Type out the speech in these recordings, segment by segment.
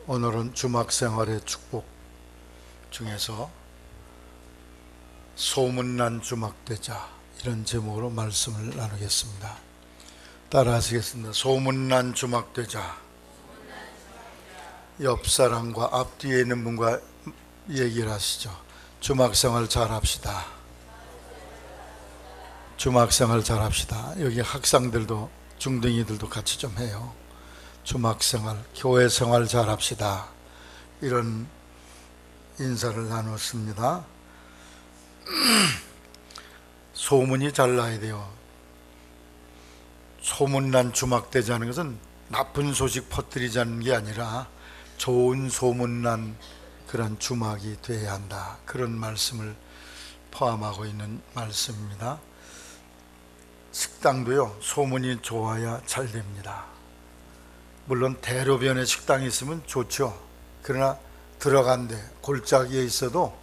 오늘은 주막생활의 축복 중에서 소문난 주막되자 이런 제목으로 말씀을 나누겠습니다. 따라 하시겠습니다. 소문난 주막되자. 옆 사람과 앞뒤에 있는 분과 얘기를 하시죠. 주막생활 잘합시다. 주막생활 잘합시다. 여기 학생들도 중등이들도 같이 좀 해요. 주막생활, 교회생활 잘합시다. 이런 인사를 나눴습니다. 소문이 잘 나야 돼요. 소문난 주막되자는 것은 나쁜 소식 퍼뜨리자는 게 아니라 좋은 소문난 그런 주막이 되어야 한다. 그런 말씀을 포함하고 있는 말씀입니다. 식당도요, 소문이 좋아야 잘 됩니다. 물론 대로변에 식당이 있으면 좋죠. 그러나 들어간데 골짜기에 있어도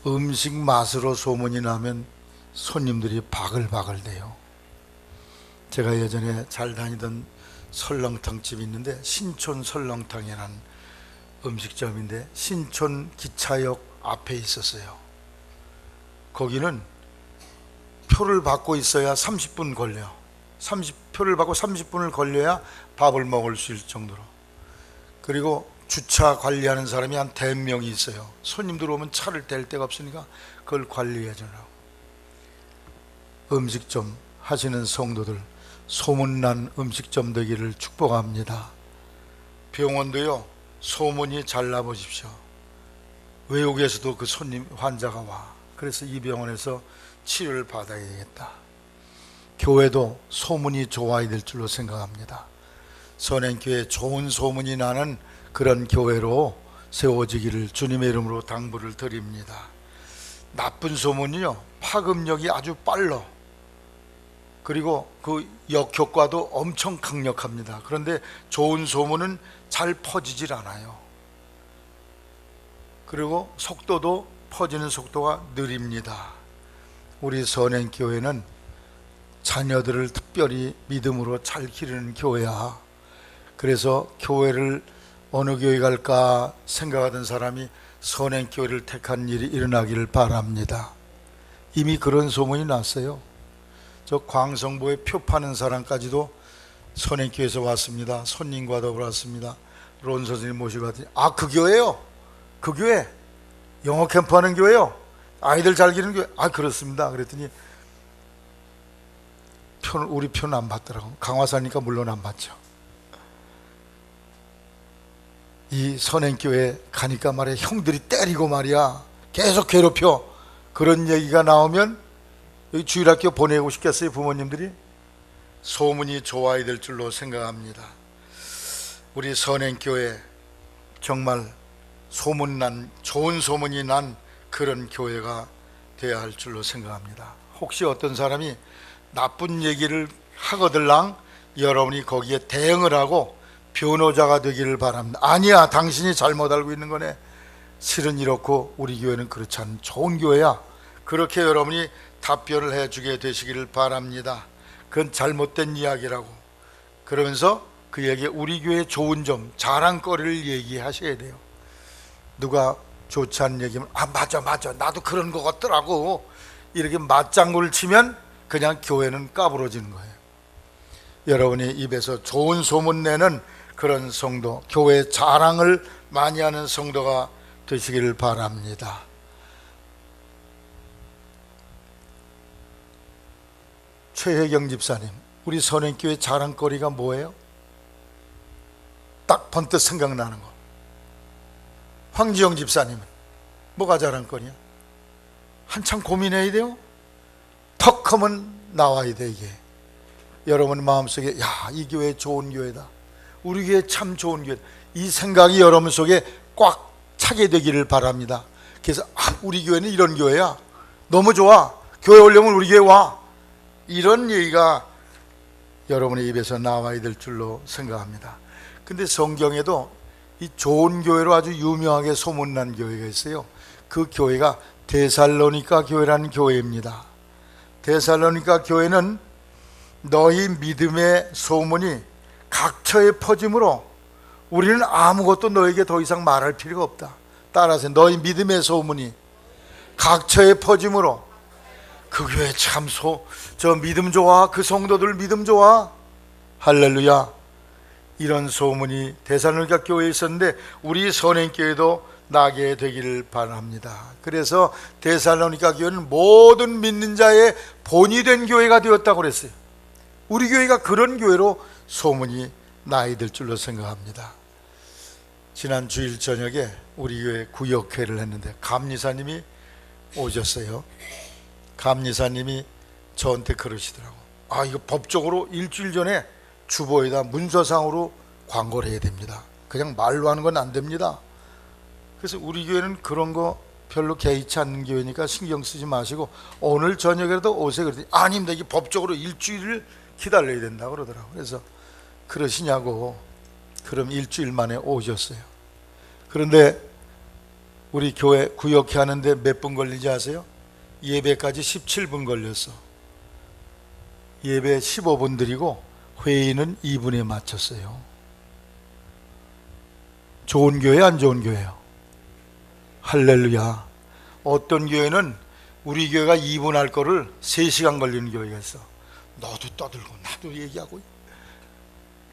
음식 맛으로 소문이 나면 손님들이 바글바글 돼요. 제가 예전에 잘 다니던 설렁탕집이 있는데 신촌 설렁탕이라는 음식점인데 신촌 기차역 앞에 있었어요. 거기는 표를 받고 있어야 30분 걸려요. 표를 받고 30분을 걸려야 밥을 먹을 수 있을 정도로. 그리고 주차 관리하는 사람이 한 100명이 있어요. 손님들 오면 차를 댈 데가 없으니까 그걸 관리해 주려고. 음식점 하시는 성도들, 소문난 음식점 되기를 축복합니다. 병원도요, 소문이 잘 나보십시오. 외국에서도 그 손님, 환자가 와. 그래서 이 병원에서 치료를 받아야 되겠다. 교회도 소문이 좋아야 될 줄로 생각합니다. 선행교회 좋은 소문이 나는 그런 교회로 세워지기를 주님의 이름으로 당부를 드립니다. 나쁜 소문이요, 파급력이 아주 빨라. 그리고 그 역효과도 엄청 강력합니다. 그런데 좋은 소문은 잘 퍼지질 않아요. 그리고 속도도 퍼지는 속도가 느립니다. 우리 선행교회는 자녀들을 특별히 믿음으로 잘 기르는 교회야. 그래서 교회를 어느 교회 갈까 생각하던 사람이 선행교회를 택한 일이 일어나기를 바랍니다. 이미 그런 소문이 났어요. 저 광성보에 표 파는 사람까지도 선행교회에서 왔습니다. 손님과 더불어 왔습니다. 론 선생님 모시고 왔더니 그 교회요? 그 교회? 영어 캠프 하는 교회요? 아이들 잘 기르는 교회? 그렇습니다. 그랬더니 우리 표는 안 받더라고. 강화사니까 물론 안 받죠. 이 선행교회 가니까 말이야, 형들이 때리고 말이야 계속 괴롭혀. 그런 얘기가 나오면 여기 주일학교 보내고 싶겠어요? 부모님들이? 소문이 좋아야 될 줄로 생각합니다. 우리 선행교회 정말 소문난, 좋은 소문이 난 그런 교회가 되어야 할 줄로 생각합니다. 혹시 어떤 사람이 나쁜 얘기를 하거들랑 여러분이 거기에 대응을 하고 변호자가 되기를 바랍니다. 아니야, 당신이 잘못 알고 있는 거네. 실은 이렇고 우리 교회는 그렇지 않은 좋은 교회야. 그렇게 여러분이 답변을 해주게 되시기를 바랍니다. 그건 잘못된 이야기라고. 그러면서 그에게 우리 교회의 좋은 점, 자랑거리를 얘기하셔야 돼요. 누가 좋지 않은 얘기면 맞아 나도 그런 거 같더라고. 이렇게 맞장구를 치면 그냥 교회는 까부러지는 거예요. 여러분이 입에서 좋은 소문 내는 그런 성도, 교회 자랑을 많이 하는 성도가 되시기를 바랍니다. 최혜경 집사님, 우리 선행교회 자랑거리가 뭐예요? 딱 번뜩 생각나는 거. 황지영 집사님은 뭐가 자랑거리야? 한참 고민해야 돼요. 턱 하면 나와야 돼. 이게 여러분 마음속에 이 교회 좋은 교회다, 우리 교회 참 좋은 교회다, 이 생각이 여러분 속에 꽉 차게 되기를 바랍니다. 그래서 우리 교회는 이런 교회야, 너무 좋아, 교회 오려면 우리 교회 와, 이런 얘기가 여러분의 입에서 나와야 될 줄로 생각합니다. 근데 성경에도 이 좋은 교회로 아주 유명하게 소문난 교회가 있어요. 그 교회가 데살로니가 교회라는 교회입니다. 데살로니가 교회는 너희 믿음의 소문이 각처에 퍼짐으로 우리는 아무것도 너에게 더 이상 말할 필요가 없다. 따라서 너희 믿음의 소문이 각처에 퍼짐으로 그 교회 참 저 믿음 좋아, 그 성도들 믿음 좋아, 할렐루야. 이런 소문이 데살로니가 교회에 있었는데 우리 선행교회도 나게 되기를 바랍니다. 그래서 데살로니가 교회는 모든 믿는 자의 본이 된 교회가 되었다고 그랬어요. 우리 교회가 그런 교회로 소문이 나야 될 줄로 생각합니다. 지난 주일 저녁에 우리 교회 구역회를 했는데 감리사님이 오셨어요. 감리사님이 저한테 그러시더라고. 이거 법적으로 일주일 전에 주보에다 문서상으로 광고를 해야 됩니다. 그냥 말로 하는 건 안 됩니다. 그래서 우리 교회는 그런 거 별로 개의치 않는 교회니까 신경 쓰지 마시고 오늘 저녁에라도 오세요. 그랬더니 아닙니다. 이게 법적으로 일주일을 기다려야 된다고 그러더라고요. 그래서 그러시냐고. 그럼 일주일 만에 오셨어요. 그런데 우리 교회 구역회 하는데 몇 분 걸리지 아세요? 예배까지 17분 걸렸어. 예배 15분 드리고 회의는 2분에 마쳤어요. 좋은 교회 안 좋은 교회요? 할렐루야. 어떤 교회는 우리 교회가 2분 할 거를 3시간 걸리는 교회가 있어. 너도 떠들고 나도 얘기하고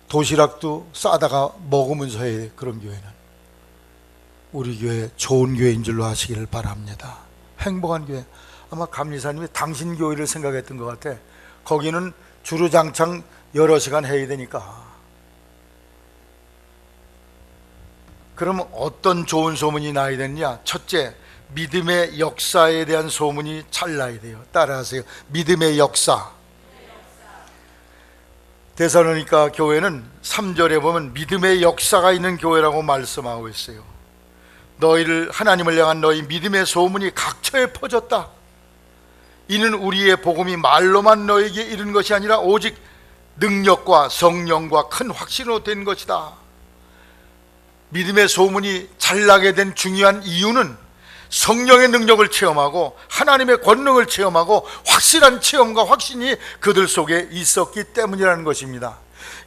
도시락도 싸다가 먹으면서 해. 그런 교회는 우리 교회 좋은 교회인 줄로 아시기를 바랍니다. 행복한 교회. 아마 감리사님이 당신 교회를 생각했던 것 같아. 거기는 주루장창 여러 시간 해야 되니까. 그럼 어떤 좋은 소문이 나야 되느냐? 첫째, 믿음의 역사에 대한 소문이 잘 나야 돼요. 따라하세요. 믿음의 역사. 데살로니가 교회는 3절에 보면 믿음의 역사가 있는 교회라고 말씀하고 있어요. 너희를 하나님을 향한 너희 믿음의 소문이 각처에 퍼졌다. 이는 우리의 복음이 말로만 너에게 이른 것이 아니라 오직 능력과 성령과 큰 확신으로 된 것이다. 믿음의 소문이 잘 나게 된 중요한 이유는 성령의 능력을 체험하고 하나님의 권능을 체험하고 확실한 체험과 확신이 그들 속에 있었기 때문이라는 것입니다.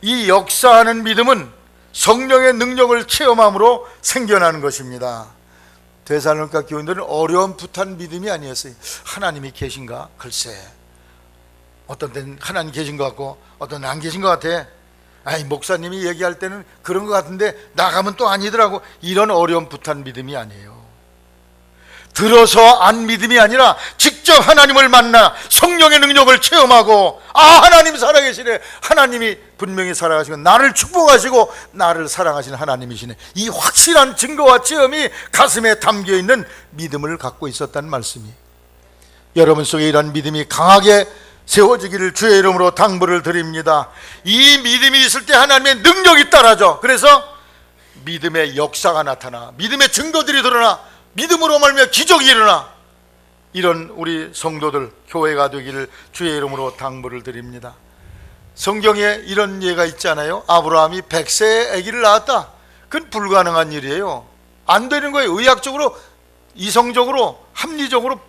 이 역사하는 믿음은 성령의 능력을 체험함으로 생겨나는 것입니다. 데살로니가 교인들은 어려움풋한 믿음이 아니었어요. 하나님이 계신가? 글쎄, 어떤 때는 하나님 계신 것 같고 어떤 때는 안 계신 것 같아. 목사님이 얘기할 때는 그런 것 같은데 나가면 또 아니더라고. 이런 어려움풋한 믿음이 아니에요. 들어서 안 믿음이 아니라 직접 하나님을 만나 성령의 능력을 체험하고 하나님 살아계시네. 하나님이 분명히 살아가시고 나를 축복하시고 나를 사랑하시는 하나님이시네. 이 확실한 증거와 체험이 가슴에 담겨있는 믿음을 갖고 있었다는 말씀이, 여러분 속에 이런 믿음이 강하게 세워지기를 주의 이름으로 당부를 드립니다. 이 믿음이 있을 때 하나님의 능력이 따라져. 그래서 믿음의 역사가 나타나, 믿음의 증거들이 드러나, 믿음으로 말미암아 기적이 일어나. 이런 우리 성도들 교회가 되기를 주의 이름으로 당부를 드립니다. 성경에 이런 예가 있잖아요. 아브라함이 100세에 아기를 낳았다. 그건 불가능한 일이에요. 안 되는 거예요. 의학적으로, 이성적으로, 합리적으로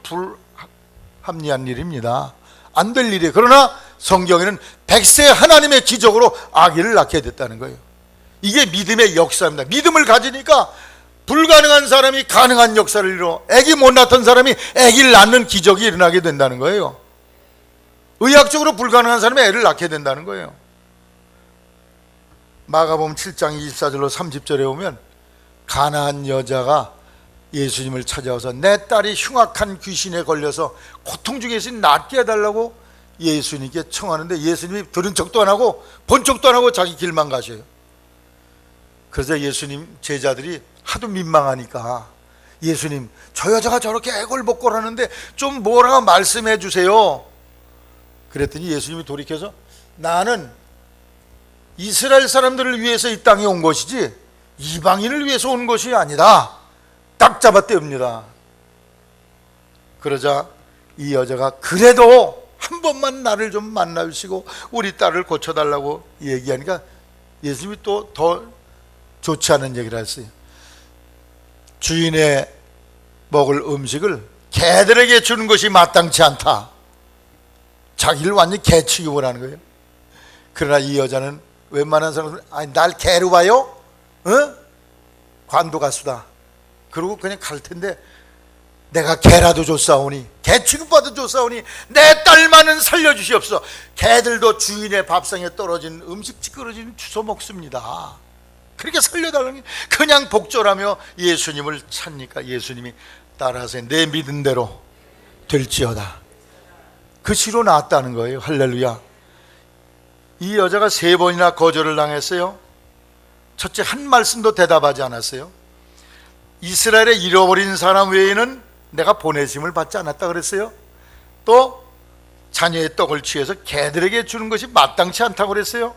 불합리한 일입니다. 안 될 일이에요. 그러나 성경에는 100세 하나님의 기적으로 아기를 낳게 됐다는 거예요. 이게 믿음의 역사입니다. 믿음을 가지니까 불가능한 사람이 가능한 역사를 이루어, 아기 못 낳던 사람이 아기를 낳는 기적이 일어나게 된다는 거예요. 의학적으로 불가능한 사람이 애를 낳게 된다는 거예요. 마가복음 7장 24절로 30절에 보면 가나안 여자가 예수님을 찾아와서 내 딸이 흉악한 귀신에 걸려서 고통 중에서 낫게 해달라고 예수님께 청하는데 예수님이 들은 척도 안 하고 본 척도 안 하고 자기 길만 가셔요. 그래서 예수님 제자들이 하도 민망하니까 예수님, 저 여자가 저렇게 애걸복걸하는데 좀 뭐라고 말씀해 주세요. 그랬더니 예수님이 돌이켜서 나는 이스라엘 사람들을 위해서 이 땅에 온 것이지 이방인을 위해서 온 것이 아니다. 딱 잡아 떼웁니다. 그러자 이 여자가 그래도 한 번만 나를 좀 만나주시고 우리 딸을 고쳐달라고 얘기하니까 예수님이 또 더 좋지 않은 얘기를 했어요. 주인의 먹을 음식을 개들에게 주는 것이 마땅치 않다. 자기를 완전히 개 취급을 하는 거예요. 그러나 이 여자는 웬만한 사람들은 날 개로 봐요? 관도 가수다. 그러고 그냥 갈 텐데, 내가 개라도 줬사오니, 개 취급받아 줬사오니 내 딸만은 살려주시옵소서. 개들도 주인의 밥상에 떨어진 음식 찌그러지는 주워 먹습니다. 그렇게 살려달라니 그냥 복절하며 예수님을 찾니까 예수님이 따라하세요. 내 믿은 대로 될지어다. 그 시로 나왔다는 거예요. 할렐루야. 이 여자가 3번이나 거절을 당했어요. 첫째, 한 말씀도 대답하지 않았어요. 이스라엘에 잃어버린 사람 외에는 내가 보내심을 받지 않았다 그랬어요. 또 자녀의 떡을 취해서 개들에게 주는 것이 마땅치 않다고 그랬어요.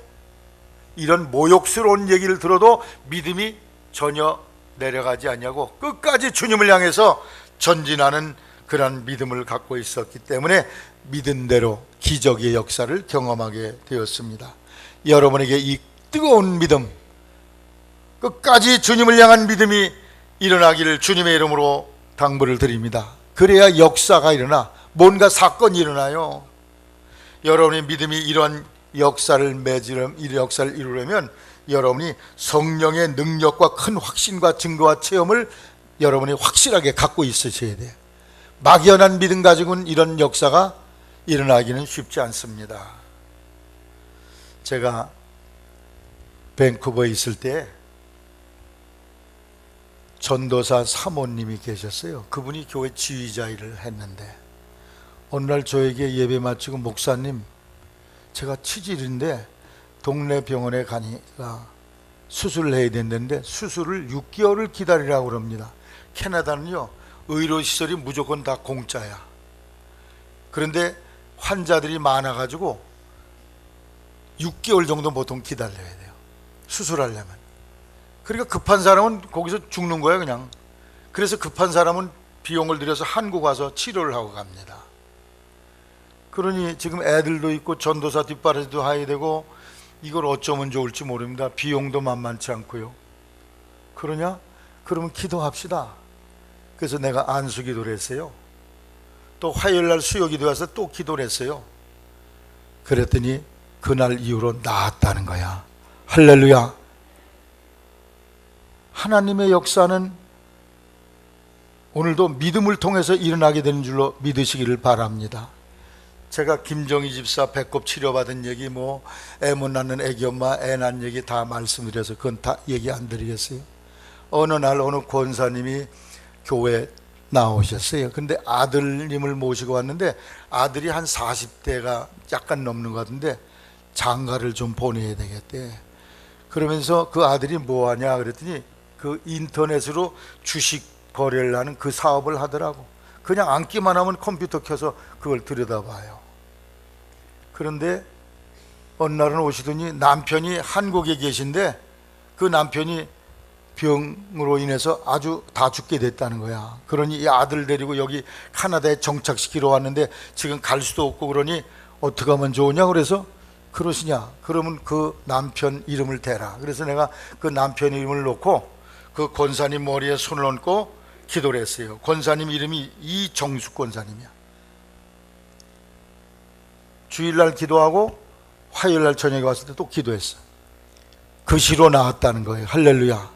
이런 모욕스러운 얘기를 들어도 믿음이 전혀 내려가지 않냐고 끝까지 주님을 향해서 전진하는 그런 믿음을 갖고 있었기 때문에 믿은 대로 기적의 역사를 경험하게 되었습니다. 여러분에게 이 뜨거운 믿음, 끝까지 주님을 향한 믿음이 일어나기를 주님의 이름으로 당부를 드립니다. 그래야 역사가 일어나, 뭔가 사건이 일어나요. 여러분의 믿음이 이런 역사를 이 역사를 이루려면 여러분이 성령의 능력과 큰 확신과 증거와 체험을 여러분이 확실하게 갖고 있으셔야 돼요. 막연한 믿음 가지고는 이런 역사가 일어나기는 쉽지 않습니다. 제가 밴쿠버에 있을 때 전도사 사모님이 계셨어요. 그분이 교회 지휘자 일을 했는데 어느 날 저에게 예배 마치고, 목사님, 제가 치질인데 동네 병원에 가니까 수술을 해야 된다는데 수술을 6개월을 기다리라고 그럽니다. 캐나다는요, 의료시설이 무조건 다 공짜야. 그런데 환자들이 많아가지고 6개월 정도 보통 기다려야 돼요, 수술하려면. 그러니까 급한 사람은 거기서 죽는 거야 그냥. 그래서 급한 사람은 비용을 들여서 한국 와서 치료를 하고 갑니다. 그러니 지금 애들도 있고 전도사 뒷바라지도 해야 되고 이걸 어쩌면 좋을지 모릅니다. 비용도 만만치 않고요. 그러냐? 그러면 기도합시다. 그래서 내가 안수 기도를 했어요. 또 화요일날 수요 기도 와서 또 기도를 했어요. 그랬더니 그날 이후로 나았다는 거야. 할렐루야. 하나님의 역사는 오늘도 믿음을 통해서 일어나게 되는 줄로 믿으시기를 바랍니다. 제가 김정희 집사 배꼽 치료받은 얘기, 애 못 낳는 애기 엄마 애 낳은 얘기 다 말씀드려서 그건 다 얘기 안 드리겠어요. 어느 날 어느 권사님이 교회에 나오셨어요. 근데 아들님을 모시고 왔는데 아들이 한 40대가 약간 넘는 것 같은데 장가를 좀 보내야 되겠대. 그러면서 그 아들이 뭐 하냐 그랬더니 그 인터넷으로 주식 거래를 하는 그 사업을 하더라고. 그냥 앉기만 하면 컴퓨터 켜서 그걸 들여다봐요. 그런데 어느 날은 오시더니 남편이 한국에 계신데 그 남편이 병으로 인해서 아주 다 죽게 됐다는 거야. 그러니 이 아들 데리고 여기 카나다에 정착시키러 왔는데 지금 갈 수도 없고, 그러니 어떻게 하면 좋으냐 그래서, 그러시냐 그러면 그 남편 이름을 대라. 그래서 내가 그 남편 이름을 놓고 그 권사님 머리에 손을 얹고 기도를 했어요. 권사님 이름이 이정숙 권사님이야. 주일날 기도하고 화요일날 저녁에 왔을 때 또 기도했어. 그 시로 나왔다는 거예요. 할렐루야.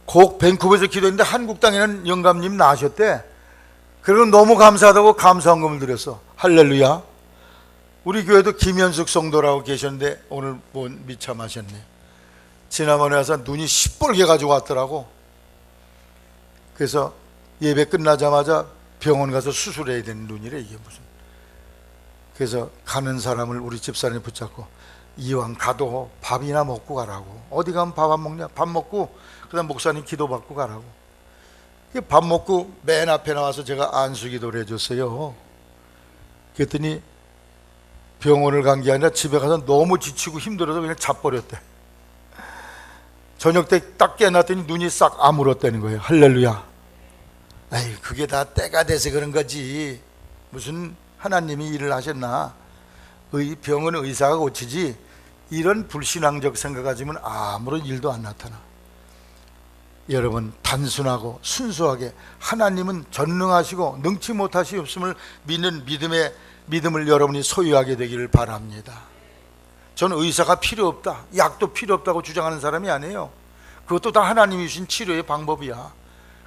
꼭 밴쿠버에서 기도했는데 한국 땅에는 영감님 나으셨대. 그리고 너무 감사하다고 감사헌금을 드렸어. 할렐루야. 우리 교회도 김현숙 성도라고 계셨는데 오늘 미참하셨네. 지난번에 와서 눈이 시뻘게 가지고 왔더라고. 그래서 예배 끝나자마자 병원 가서 수술해야 되는 눈이래. 이게 무슨. 그래서 가는 사람을 우리 집사람이 붙잡고, 이왕 가도 밥이나 먹고 가라고. 어디 가면 밥 안 먹냐? 밥 먹고 그다음 목사님 기도 받고 가라고. 밥 먹고 맨 앞에 나와서 제가 안수 기도를 해줬어요. 그랬더니 병원을 간 게 아니라 집에 가서 너무 지치고 힘들어서 그냥 자버렸대. 저녁 때 딱 깨어났더니 눈이 싹 아물었다는 거예요. 할렐루야. 아이, 그게 다 때가 돼서 그런 거지. 무슨 하나님이 일을 하셨나? 병은 의사가 고치지, 이런 불신앙적 생각 가지면 아무런 일도 안 나타나. 여러분, 단순하고 순수하게 하나님은 전능하시고 능치 못하시옵음을 믿는 믿음을 여러분이 소유하게 되기를 바랍니다. 저는 의사가 필요 없다, 약도 필요 없다고 주장하는 사람이 아니에요. 그것도 다 하나님이 주신 치료의 방법이야.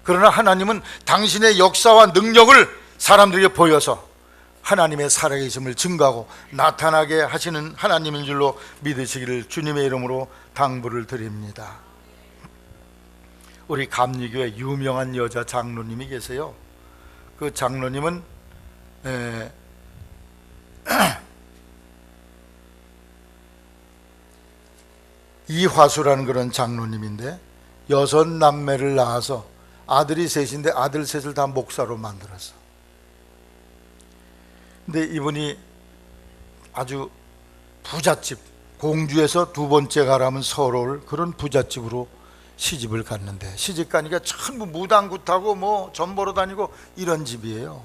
그러나 하나님은 당신의 역사와 능력을 사람들에게 보여서 하나님의 살아계심을 증거하고 나타나게 하시는 하나님인 줄로 믿으시기를 주님의 이름으로 당부를 드립니다. 우리 감리교회 유명한 여자 장로님이 계세요. 그 장로님은 이화수라는 그런 장로님인데 6남매를 낳아서 아들이 셋인데 아들 셋을 다 목사로 만들었어. 근데 이분이 아주 부잣집, 공주에서 두 번째 가라면 서러울 그런 부잣집으로 시집을 갔는데, 시집 가니까 전부 무당구 타고 뭐 전보러 다니고 이런 집이에요.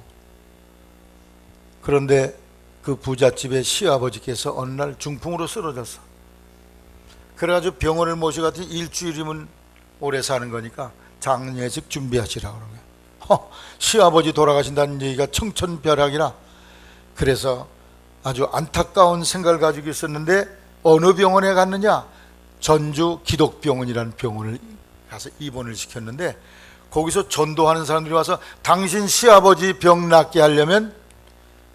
그런데 그 부잣집의 시아버지께서 어느 날 중풍으로 쓰러졌어. 그래가지고 병원을 모셔갔더니 일주일이면 오래 사는 거니까 장례식 준비하시라고 그러는 거예요. 시아버지 돌아가신다는 얘기가 청천벽력이라. 그래서 아주 안타까운 생각을 가지고 있었는데 어느 병원에 갔느냐? 전주 기독병원이라는 병원을 가서 입원을 시켰는데, 거기서 전도하는 사람들이 와서 당신 시아버지 병 낫게 하려면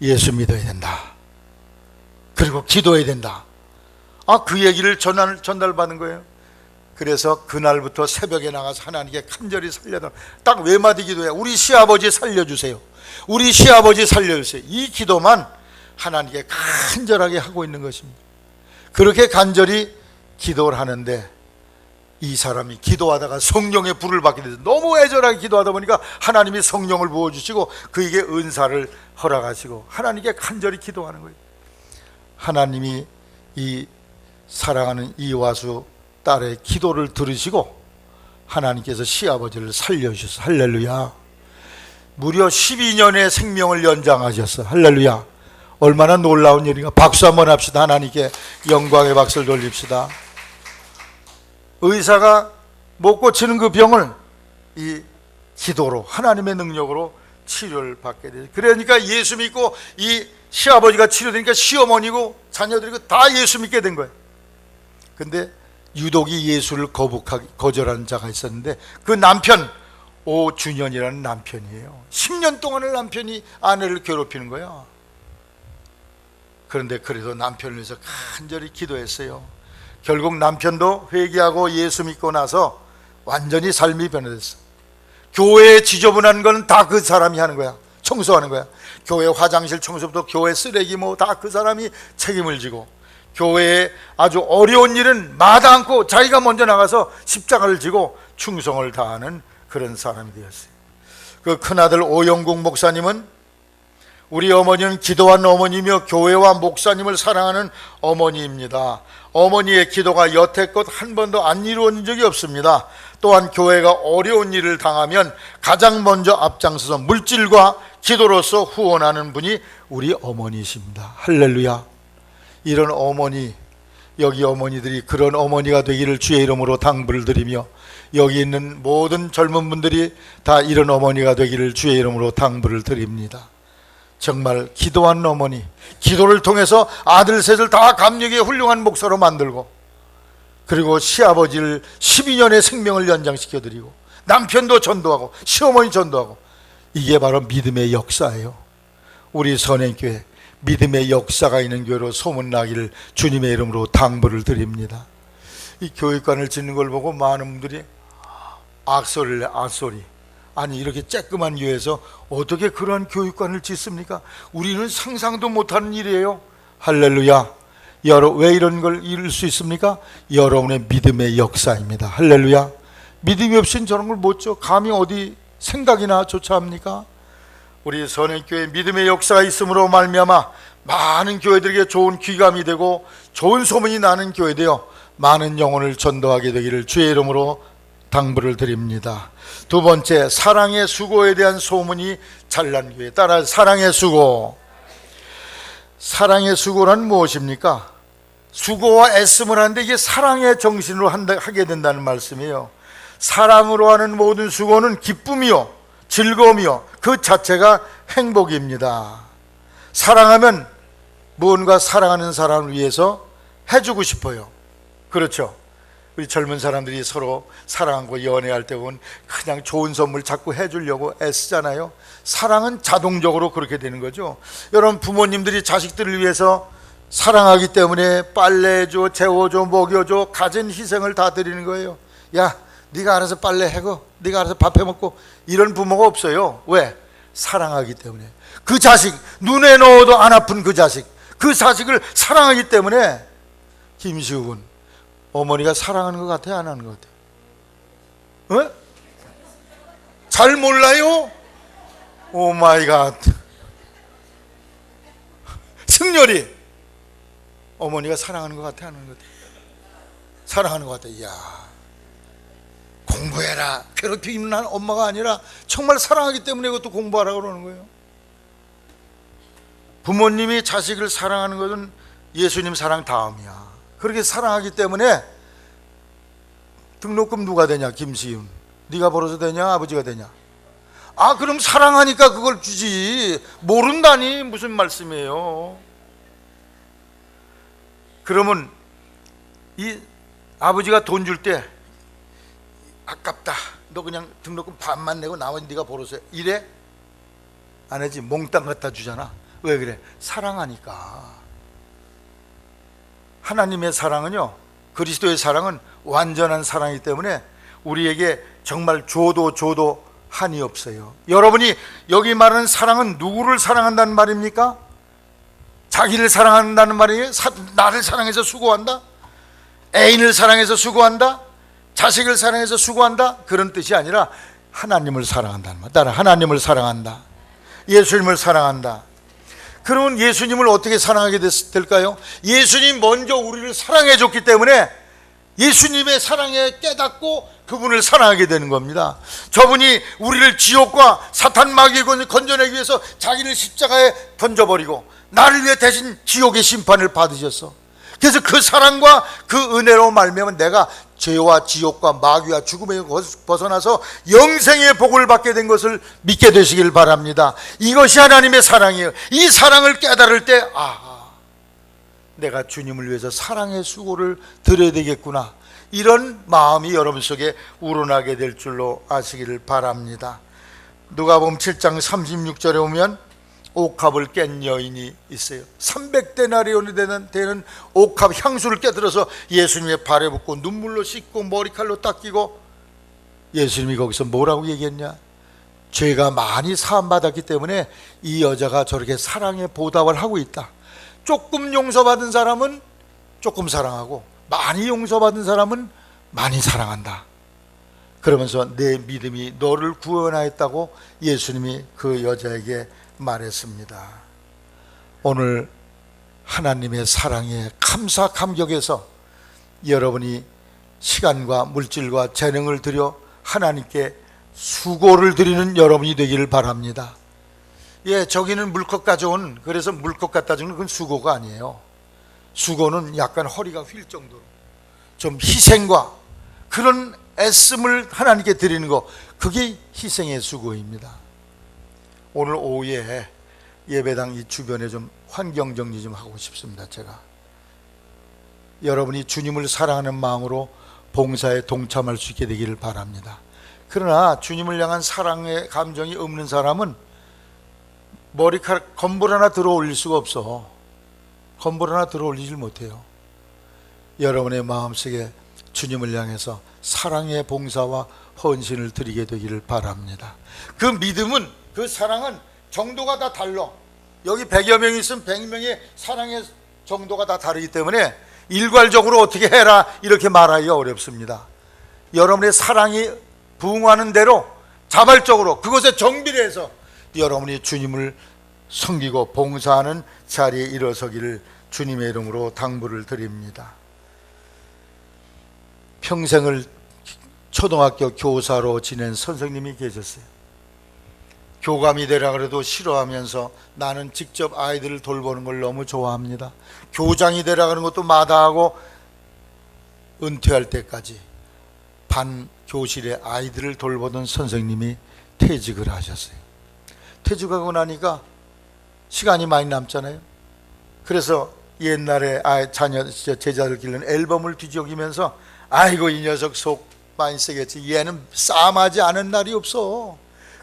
예수 믿어야 된다, 그리고 기도해야 된다. 그 얘기를 전달받은 거예요. 그래서 그날부터 새벽에 나가서 하나님께 간절히 살려달라. 딱 외마디 기도해. 우리 시아버지 살려주세요, 우리 시아버지 살려주세요. 이 기도만 하나님께 간절하게 하고 있는 것입니다. 그렇게 간절히 기도를 하는데 이 사람이 기도하다가 성령의 불을 받게 돼서 너무 애절하게 기도하다 보니까 하나님이 성령을 부어주시고 그에게 은사를 허락하시고 하나님께 간절히 기도하는 거예요. 하나님이 이 사랑하는 이화수 딸의 기도를 들으시고 하나님께서 시아버지를 살려주셔서 할렐루야. 무려 12년의 생명을 연장하셨어. 할렐루야. 얼마나 놀라운 일인가. 박수 한번 합시다. 하나님께 영광의 박수를 돌립시다. 의사가 못 고치는 그 병을 이 기도로, 하나님의 능력으로 치료를 받게 돼요. 그러니까 예수 믿고 이 시아버지가 치료되니까 시어머니고 자녀들이고 다 예수 믿게 된 거예요. 근데 유독이 예수를 거절하는 자가 있었는데 그 남편, 오준현이라는 남편이에요. 10년 동안을 남편이 아내를 괴롭히는 거야. 그런데 그래도 남편을 위해서 간절히 기도했어요. 결국 남편도 회개하고 예수 믿고 나서 완전히 삶이 변화됐어. 교회에 지저분한 건 다 그 사람이 하는 거야. 청소하는 거야. 교회 화장실 청소부터 교회 쓰레기 뭐 다 그 사람이 책임을 지고, 교회에 아주 어려운 일은 마다 않고 자기가 먼저 나가서 십자가를 지고 충성을 다하는 그런 사람이 되었어요. 그 큰아들 오영국 목사님은, 우리 어머니는 기도한 어머니며 교회와 목사님을 사랑하는 어머니입니다. 어머니의 기도가 여태껏 한 번도 안 이루어진 적이 없습니다. 또한 교회가 어려운 일을 당하면 가장 먼저 앞장서서 물질과 기도로서 후원하는 분이 우리 어머니이십니다. 할렐루야. 이런 어머니, 여기 어머니들이 그런 어머니가 되기를 주의 이름으로 당부를 드리며, 여기 있는 모든 젊은 분들이 다 이런 어머니가 되기를 주의 이름으로 당부를 드립니다. 정말 기도한 어머니, 기도를 통해서 아들 셋을 다 감리교의 훌륭한 목사로 만들고, 그리고 시아버지를 12년의 생명을 연장시켜드리고, 남편도 전도하고 시어머니 전도하고, 이게 바로 믿음의 역사예요. 우리 선행교회 믿음의 역사가 있는 교회로 소문나기를 주님의 이름으로 당부를 드립니다. 이 교육관을 짓는 걸 보고 많은 분들이 악소리를 내. 악소리. 아니, 이렇게 쬐끄만 교회에서 어떻게 그러한 교육관을 짓습니까? 우리는 상상도 못하는 일이에요. 할렐루야. 왜 이런 걸 이룰 수 있습니까? 여러분의 믿음의 역사입니다. 할렐루야. 믿음이 없이는 저런 걸 못 줘. 감히 어디 생각이나 조차 합니까? 우리 선행교회 믿음의 역사가 있음으로 말미암아 많은 교회들에게 좋은 귀감이 되고 좋은 소문이 나는 교회 되어 많은 영혼을 전도하게 되기를 주의 이름으로 당부를 드립니다. 두 번째, 사랑의 수고에 대한 소문이 잘난 교회. 따라 사랑의 수고. 사랑의 수고란 무엇입니까? 수고와 애씀을 하는데 이게 사랑의 정신으로 하게 된다는 말씀이에요. 사랑으로 하는 모든 수고는 기쁨이요 즐거움이요 그 자체가 행복입니다. 사랑하면 무언가 사랑하는 사람을 위해서 해주고 싶어요. 그렇죠? 우리 젊은 사람들이 서로 사랑하고 연애할 때 보면 그냥 좋은 선물 자꾸 해주려고 애쓰잖아요. 사랑은 자동적으로 그렇게 되는 거죠. 여러분, 부모님들이 자식들을 위해서 사랑하기 때문에 빨래줘, 재워줘, 먹여줘, 갖은 희생을 다 드리는 거예요. 야, 네가 알아서 빨래 해고, 네가 알아서 밥 해먹고, 이런 부모가 없어요. 왜? 사랑하기 때문에. 그 자식, 눈에 넣어도 안 아픈 그 자식을 사랑하기 때문에. 김시욱은 어머니가 사랑하는 것 같아요, 안 하는 것 같아요? 어? 잘 몰라요? 오 마이 갓. 승열이 어머니가 사랑하는 것 같아, 안 하는 것 같아? 사랑하는 것 같아. 이야, 공부해라, 괴롭히는 한 엄마가 아니라 정말 사랑하기 때문에 그것도 공부하라고 그러는 거예요. 부모님이 자식을 사랑하는 것은 예수님 사랑 다음이야. 그렇게 사랑하기 때문에. 등록금 누가 되냐? 김시윤. 네가 벌어서 되냐? 아버지가 되냐? 아, 그럼 사랑하니까 그걸 주지. 모른다니 무슨 말씀이에요? 그러면 이 아버지가 돈 줄 때 아깝다, 너 그냥 등록금 반만 내고 나머지 네가 벌어서 해. 이래? 안 하지. 몽땅 갖다 주잖아. 왜 그래? 사랑하니까. 하나님의 사랑은요, 그리스도의 사랑은 완전한 사랑이기 때문에 우리에게 정말 줘도 한이 없어요. 여러분이 여기 말하는 사랑은 누구를 사랑한다는 말입니까? 자기를 사랑한다는 말이에요? 나를 사랑해서 수고한다? 애인을 사랑해서 수고한다? 자식을 사랑해서 수고한다? 그런 뜻이 아니라 하나님을 사랑한다는 말. 따라, 하나님을 사랑한다, 예수님을 사랑한다. 그러면 예수님을 어떻게 사랑하게 될까요? 예수님 먼저 우리를 사랑해 줬기 때문에 예수님의 사랑에 깨닫고 그분을 사랑하게 되는 겁니다. 저분이 우리를 지옥과 사탄 마귀에 건져내기 위해서 자기를 십자가에 던져버리고 나를 위해 대신 지옥의 심판을 받으셨어. 그래서 그 사랑과 그 은혜로 말미암아 내가 죄와 지옥과 마귀와 죽음에 벗어나서 영생의 복을 받게 된 것을 믿게 되시길 바랍니다. 이것이 하나님의 사랑이에요. 이 사랑을 깨달을 때, 내가 주님을 위해서 사랑의 수고를 드려야 되겠구나, 이런 마음이 여러분 속에 우러나게 될 줄로 아시기를 바랍니다. 누가복음 7장 36절에 보면 옥합을 깬 여인이 있어요. 300데나리온이 되는 옥합 향수를 깨들어서 예수님의 발에 붓고 눈물로 씻고 머리칼로 닦이고, 예수님이 거기서 뭐라고 얘기했냐? 죄가 많이 사함받았기 때문에 이 여자가 저렇게 사랑의 보답을 하고 있다. 조금 용서받은 사람은 조금 사랑하고 많이 용서받은 사람은 많이 사랑한다. 그러면서 내 믿음이 너를 구원하였다고 예수님이 그 여자에게 말했습니다. 오늘 하나님의 사랑에 감사 감격해서 여러분이 시간과 물질과 재능을 들여 하나님께 수고를 드리는 여러분이 되기를 바랍니다. 예, 저기는 물컵 가져온, 그래서 물컵 갖다 주는 그건 수고가 아니에요. 수고는 약간 허리가 휠 정도로 좀 희생과 그런 애씀을 하나님께 드리는 거, 그게 희생의 수고입니다. 오늘 오후에 예배당 이 주변에 좀 환경 정리 좀 하고 싶습니다. 제가 여러분이 주님을 사랑하는 마음으로 봉사에 동참할 수 있게 되기를 바랍니다. 그러나 주님을 향한 사랑의 감정이 없는 사람은 머리카락 건볼 하나 들어 올릴 수가 없어. 건볼 하나 들어 올리질 못해요. 여러분의 마음속에 주님을 향해서 사랑의 봉사와 헌신을 드리게 되기를 바랍니다. 그 믿음은, 그 사랑은 정도가 다 달라. 여기 100여 명이 있으면 100명의 사랑의 정도가 다 다르기 때문에 일괄적으로 어떻게 해라 이렇게 말하기가 어렵습니다. 여러분의 사랑이 부응하는 대로 자발적으로 그것에 정비를 해서 여러분이 주님을 섬기고 봉사하는 자리에 일어서기를 주님의 이름으로 당부를 드립니다. 평생을 초등학교 교사로 지낸 선생님이 계셨어요. 교감이 되라 그래도 싫어하면서 나는 직접 아이들을 돌보는 걸 너무 좋아합니다. 교장이 되라 그런 것도 마다하고 은퇴할 때까지 반 교실에 아이들을 돌보던 선생님이 퇴직을 하셨어요. 퇴직하고 나니까 시간이 많이 남잖아요. 그래서 옛날에 자녀 제자들 기르는 앨범을 뒤적이면서 아이고 이 녀석 속 많이 쓰겠지. 얘는 싸움하지 않은 날이 없어.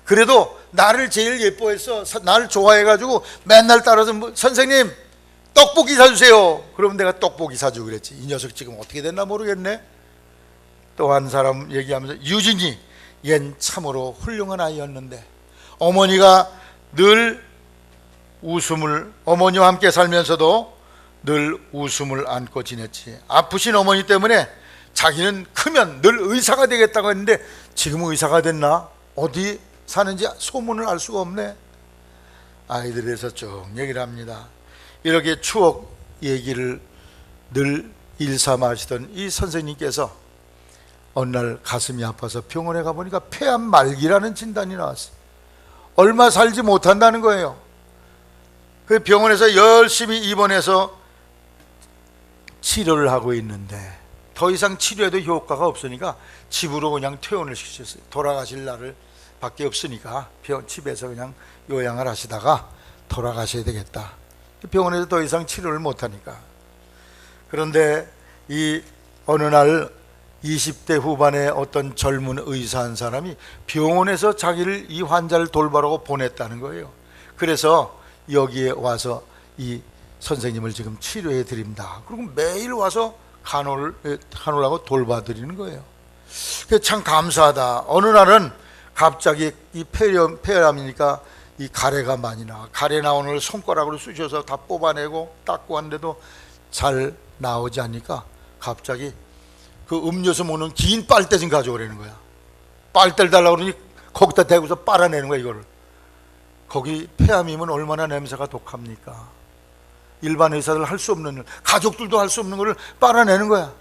그래도 나를 제일 예뻐해서 나를 좋아해가지고 맨날 따라서 선생님 떡볶이 사주세요. 그러면 내가 떡볶이 사주고 그랬지. 이 녀석 지금 어떻게 됐나 모르겠네. 또 한 사람 얘기하면서 유진이 얜 참으로 훌륭한 아이였는데 어머니가 늘 어머니와 함께 살면서도 늘 웃음을 안고 지냈지. 아프신 어머니 때문에 자기는 크면 늘 의사가 되겠다고 했는데 지금은 의사가 됐나? 어디 사는지 소문을 알 수가 없네. 아이들에서 쭉 얘기를 합니다. 이렇게 추억 얘기를 늘 일삼아 하시던 이 선생님께서 어느 날 가슴이 아파서 병원에 가보니까 폐암 말기라는 진단이 나왔어요. 얼마 살지 못한다는 거예요. 그 병원에서 열심히 입원해서 치료를 하고 있는데 더 이상 치료해도 효과가 없으니까 집으로 그냥 퇴원을 시켰어요. 돌아가실 날을 밖에 없으니까 집에서 그냥 요양을 하시다가 돌아가셔야 되겠다. 병원에서 더 이상 치료를 못하니까. 그런데 이 어느 날 20대 후반의 어떤 젊은 의사 한 사람이 병원에서 자기를 이 환자를 돌보라고 보냈다는 거예요. 그래서 여기에 와서 이 선생님을 지금 치료해 드립니다. 그리고 매일 와서 간호를 하고 돌봐드리는 거예요. 참 감사하다. 어느 날은 갑자기 이 폐렴이니까 이 가래가 많이 나와. 가래 나오는 걸 손가락으로 쑤셔서 다 뽑아내고 닦고 하는데도 잘 나오지 않으니까 갑자기 그 음료수 먹는 긴 빨대 좀 가져오라는 거야. 빨대를 달라고 그러니 거기다 대고서 빨아내는 거야 이거를. 거기 폐암이면 얼마나 냄새가 독합니까? 일반 의사들 할 수 없는 일, 가족들도 할 수 없는 거를 빨아내는 거야.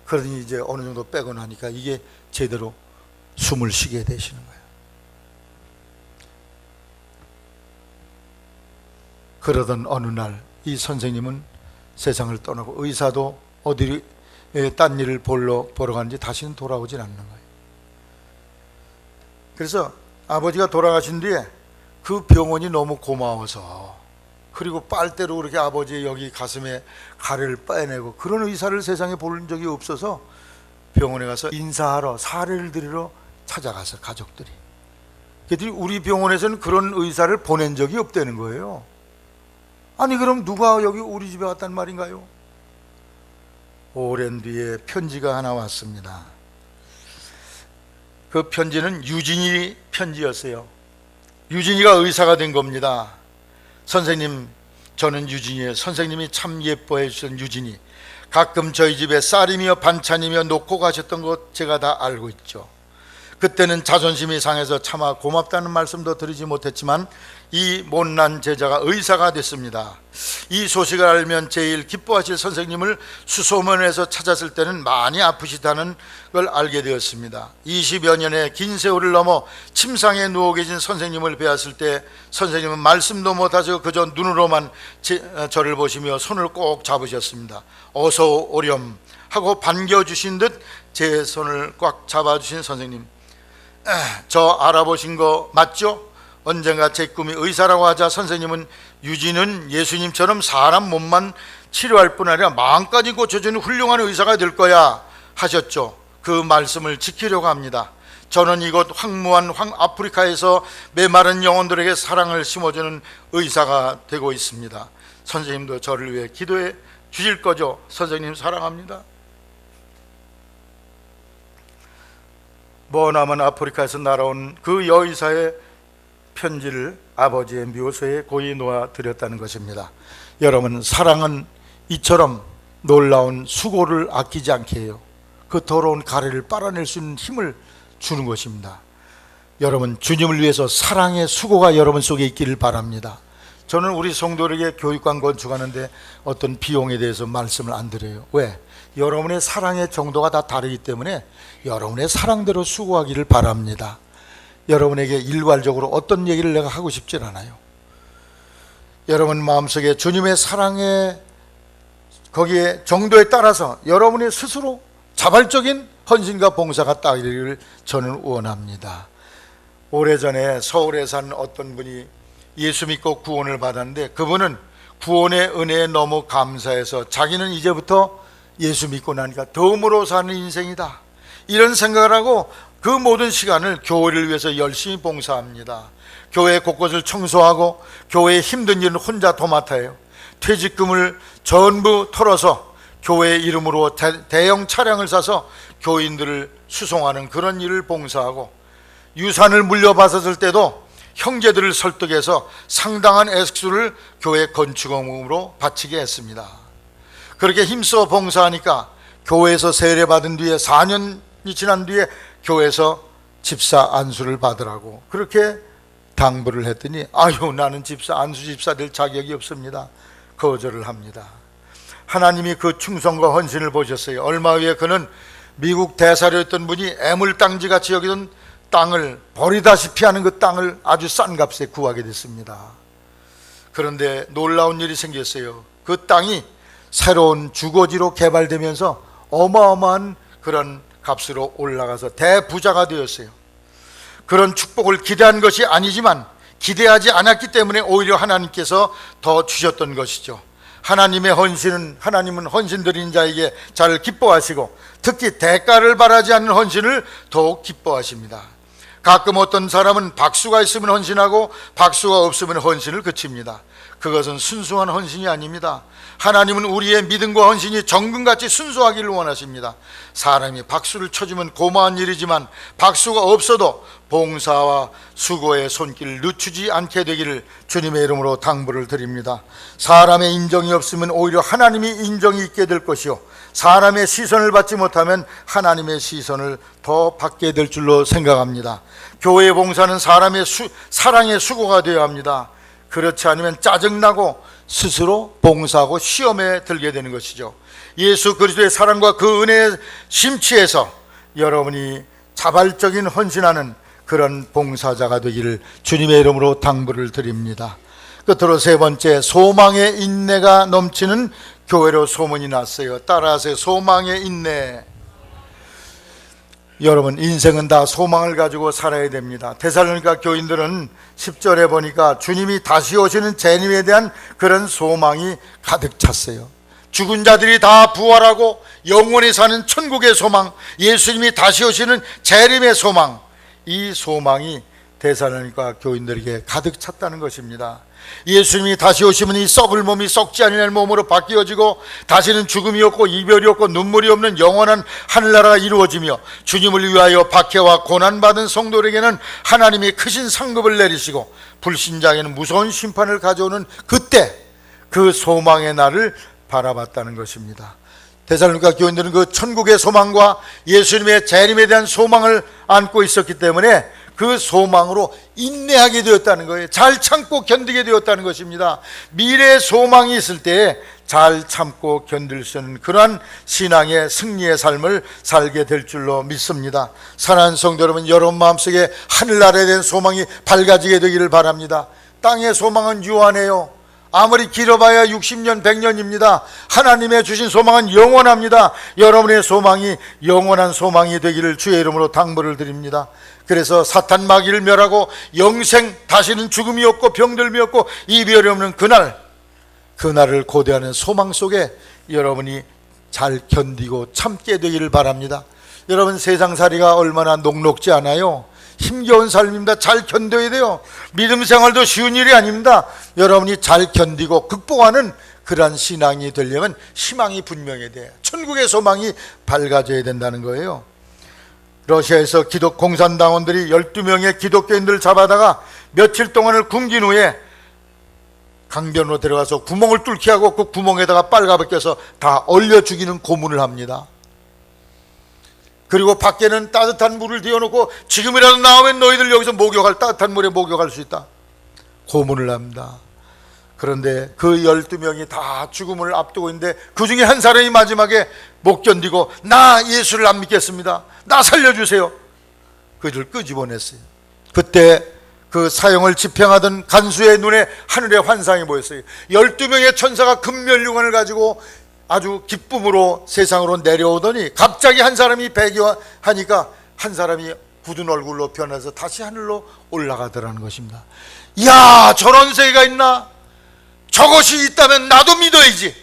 그러니 이제 어느 정도 빼고 나니까 이게 제대로 숨을 쉬게 되시는 거야. 그러던 어느 날 이 선생님은 세상을 떠나고 의사도 어디 딴 일을 보러 가는지 다시는 돌아오질 않는 거예요. 그래서 아버지가 돌아가신 뒤에 그 병원이 너무 고마워서 그리고 빨대로 그렇게 아버지의 여기 가슴에 가래를 빼내고 그런 의사를 세상에 본 적이 없어서 병원에 가서 인사하러 사례를 드리러 찾아가서 가족들이 그랬더니 우리 병원에서는 그런 의사를 보낸 적이 없다는 거예요. 아니 그럼 누가 여기 우리 집에 왔단 말인가요? 오랜 뒤에 편지가 하나 왔습니다. 그 편지는 유진이 편지였어요. 유진이가 의사가 된 겁니다. 선생님, 저는 유진이에요. 선생님이 참 예뻐해 주신 유진이. 가끔 저희 집에 쌀이며 반찬이며 놓고 가셨던 것 제가 다 알고 있죠. 그때는 자존심이 상해서 차마 고맙다는 말씀도 드리지 못했지만 이 못난 제자가 의사가 됐습니다. 이 소식을 알면 제일 기뻐하실 선생님을 수소문에서 찾았을 때는 많이 아프시다는 걸 알게 되었습니다. 20여 년의 긴 세월을 넘어 침상에 누워 계신 선생님을 뵈었을 때 선생님은 말씀도 못하시고 그저 눈으로만 저를 보시며 손을 꼭 잡으셨습니다. 어서 오렴 하고 반겨주신 듯 제 손을 꽉 잡아주신 선생님, 저 알아보신 거 맞죠? 언젠가 제 꿈이 의사라고 하자 선생님은 유진은 예수님처럼 사람 몸만 치료할 뿐 아니라 마음까지 고쳐주는 훌륭한 의사가 될 거야 하셨죠. 그 말씀을 지키려고 합니다. 저는 이곳 황무한 아프리카에서 메마른 영혼들에게 사랑을 심어주는 의사가 되고 있습니다. 선생님도 저를 위해 기도해 주실 거죠? 선생님 사랑합니다. 머나먼 아프리카에서 날아온 그 여의사의 편지를 아버지의 묘소에 고이 놓아 드렸다는 것입니다. 여러분, 사랑은 이처럼 놀라운 수고를 아끼지 않게 해요. 그 더러운 가래를 빨아낼 수 있는 힘을 주는 것입니다. 여러분, 주님을 위해서 사랑의 수고가 여러분 속에 있기를 바랍니다. 저는 우리 성도에게 교육관 건축하는데 어떤 비용에 대해서 말씀을 안 드려요. 왜? 여러분의 사랑의 정도가 다 다르기 때문에 여러분의 사랑대로 수고하기를 바랍니다. 여러분에게 일괄적으로 어떤 얘기를 내가 하고 싶진 않아요. 여러분 마음속에 주님의 사랑의 거기에 정도에 따라서 여러분의 스스로 자발적인 헌신과 봉사가 따르기를 저는 원합니다. 오래전에 서울에 산 어떤 분이 예수 믿고 구원을 받았는데 그분은 구원의 은혜에 너무 감사해서 자기는 이제부터 예수 믿고 나니까 덤으로 사는 인생이다, 이런 생각을 하고 그 모든 시간을 교회를 위해서 열심히 봉사합니다. 교회 곳곳을 청소하고 교회의 힘든 일은 혼자 도맡아요. 퇴직금을 전부 털어서 교회 이름으로 대형 차량을 사서 교인들을 수송하는 그런 일을 봉사하고, 유산을 물려받았을 때도 형제들을 설득해서 상당한 액수를 교회 건축원금으로 바치게 했습니다. 그렇게 힘써 봉사하니까 교회에서 세례받은 뒤에 4년이 지난 뒤에 교회에서 집사 안수를 받으라고 그렇게 당부를 했더니, 아유, 나는 안수 집사 될 자격이 없습니다, 거절을 합니다. 하나님이 그 충성과 헌신을 보셨어요. 얼마 후에 그는 미국 대사료였던 분이 애물땅지같이 여기던 땅을 버리다시피 하는 그 땅을 아주 싼 값에 구하게 됐습니다. 그런데 놀라운 일이 생겼어요. 그 땅이 새로운 주거지로 개발되면서 어마어마한 그런 값으로 올라가서 대부자가 되었어요. 그런 축복을 기대한 것이 아니지만 기대하지 않았기 때문에 오히려 하나님께서 더 주셨던 것이죠. 하나님의 헌신은, 하나님은 헌신 드린 자에게 잘 기뻐하시고 특히 대가를 바라지 않는 헌신을 더욱 기뻐하십니다. 가끔 어떤 사람은 박수가 있으면 헌신하고 박수가 없으면 헌신을 그칩니다. 그것은 순수한 헌신이 아닙니다. 하나님은 우리의 믿음과 헌신이 정금같이 순수하기를 원하십니다. 사람이 박수를 쳐주면 고마운 일이지만 박수가 없어도 봉사와 수고의 손길을 늦추지 않게 되기를 주님의 이름으로 당부를 드립니다. 사람의 인정이 없으면 오히려 하나님의 인정이 있게 될 것이요, 사람의 시선을 받지 못하면 하나님의 시선을 더 받게 될 줄로 생각합니다. 교회 봉사는 사람의 사랑의 수고가 되어야 합니다. 그렇지 않으면 짜증나고 스스로 봉사하고 시험에 들게 되는 것이죠. 예수 그리스도의 사랑과 그 은혜에 심취해서 여러분이 자발적인 헌신하는 그런 봉사자가 되기를 주님의 이름으로 당부를 드립니다. 끝으로 세 번째, 소망의 인내가 넘치는 교회로 소문이 났어요. 따라하세요. 소망의 인내. 여러분, 인생은 다 소망을 가지고 살아야 됩니다. 데살로니가 교인들은 10절에 보니까 주님이 다시 오시는 재림에 대한 그런 소망이 가득 찼어요. 죽은 자들이 다 부활하고 영원히 사는 천국의 소망, 예수님이 다시 오시는 재림의 소망, 이 소망이 데살로니가 교인들에게 가득 찼다는 것입니다. 예수님이 다시 오시면 이 썩을 몸이 썩지 아니할 몸으로 바뀌어지고 다시는 죽음이 없고 이별이 없고 눈물이 없는 영원한 하늘나라가 이루어지며, 주님을 위하여 박해와 고난받은 성도들에게는 하나님이 크신 상급을 내리시고 불신자에게는 무서운 심판을 가져오는 그때 그 소망의 날을 바라봤다는 것입니다. 데살로니가 교인들은 그 천국의 소망과 예수님의 재림에 대한 소망을 안고 있었기 때문에 그 소망으로 인내하게 되었다는 거예요. 잘 참고 견디게 되었다는 것입니다. 미래의 소망이 있을 때 잘 참고 견딜 수 있는 그러한 신앙의 승리의 삶을 살게 될 줄로 믿습니다. 사랑하는 성도 여러분, 여러분 마음속에 하늘나라에 대한 소망이 밝아지게 되기를 바랍니다. 땅의 소망은 유한해요. 아무리 길어봐야 60년, 100년입니다. 하나님의 주신 소망은 영원합니다. 여러분의 소망이 영원한 소망이 되기를 주의 이름으로 당부를 드립니다. 그래서 사탄 마귀를 멸하고 영생, 다시는 죽음이 없고 병들미 없고 이별이 없는 그날을 고대하는 소망 속에 여러분이 잘 견디고 참게 되기를 바랍니다. 여러분, 세상살이가 얼마나 녹록지 않아요. 힘겨운 삶입니다. 잘 견뎌야 돼요. 믿음 생활도 쉬운 일이 아닙니다. 여러분이 잘 견디고 극복하는 그러한 신앙이 되려면 희망이 분명해야 돼요. 천국의 소망이 밝아져야 된다는 거예요. 러시아에서 기독 공산당원들이 12명의 기독교인들을 잡아다가 며칠 동안을 굶긴 후에 강변으로 데려가서 구멍을 뚫게 하고 그 구멍에다가 빨가벗겨서 다 얼려 죽이는 고문을 합니다. 그리고 밖에는 따뜻한 물을 데워놓고 지금이라도 나오면 너희들 여기서 따뜻한 물에 목욕할 수 있다, 고문을 합니다. 그런데 그 12명이 다 죽음을 앞두고 있는데 그 중에 한 사람이 마지막에 못 견디고 나 예수를 안 믿겠습니다, 나 살려주세요, 그들을 끄집어냈어요. 그때 그 사형을 집행하던 간수의 눈에 하늘의 환상이 보였어요. 12명의 천사가 금면류관을 가지고 아주 기쁨으로 세상으로 내려오더니 갑자기 한 사람이 배기하니까 한 사람이 굳은 얼굴로 변해서 다시 하늘로 올라가더라는 것입니다. 이야, 저런 세계가 있나? 저것이 있다면 나도 믿어야지.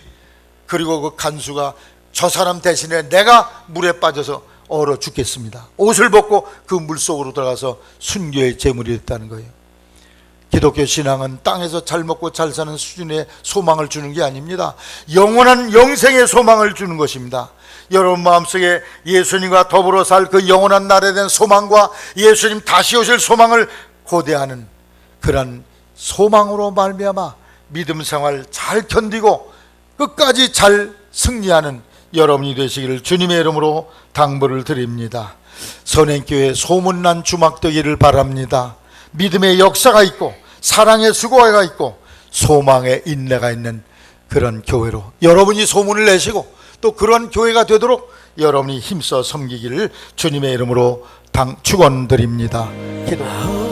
그리고 그 간수가 저 사람 대신에 내가 물에 빠져서 얼어 죽겠습니다. 옷을 벗고 그 물속으로 들어가서 순교의 제물이 됐다는 거예요. 기독교 신앙은 땅에서 잘 먹고 잘 사는 수준의 소망을 주는 게 아닙니다. 영원한 영생의 소망을 주는 것입니다. 여러분 마음속에 예수님과 더불어 살 그 영원한 날에 대한 소망과 예수님 다시 오실 소망을 고대하는 그런 소망으로 말미암아 믿음 생활 잘 견디고 끝까지 잘 승리하는 여러분이 되시기를 주님의 이름으로 당부를 드립니다. 선행교회 소문난 주막 되기를 바랍니다. 믿음의 역사가 있고 사랑의 수고가 있고 소망의 인내가 있는 그런 교회로 여러분이 소문을 내시고 또 그런 교회가 되도록 여러분이 힘써 섬기기를 주님의 이름으로 축원드립니다. 기도.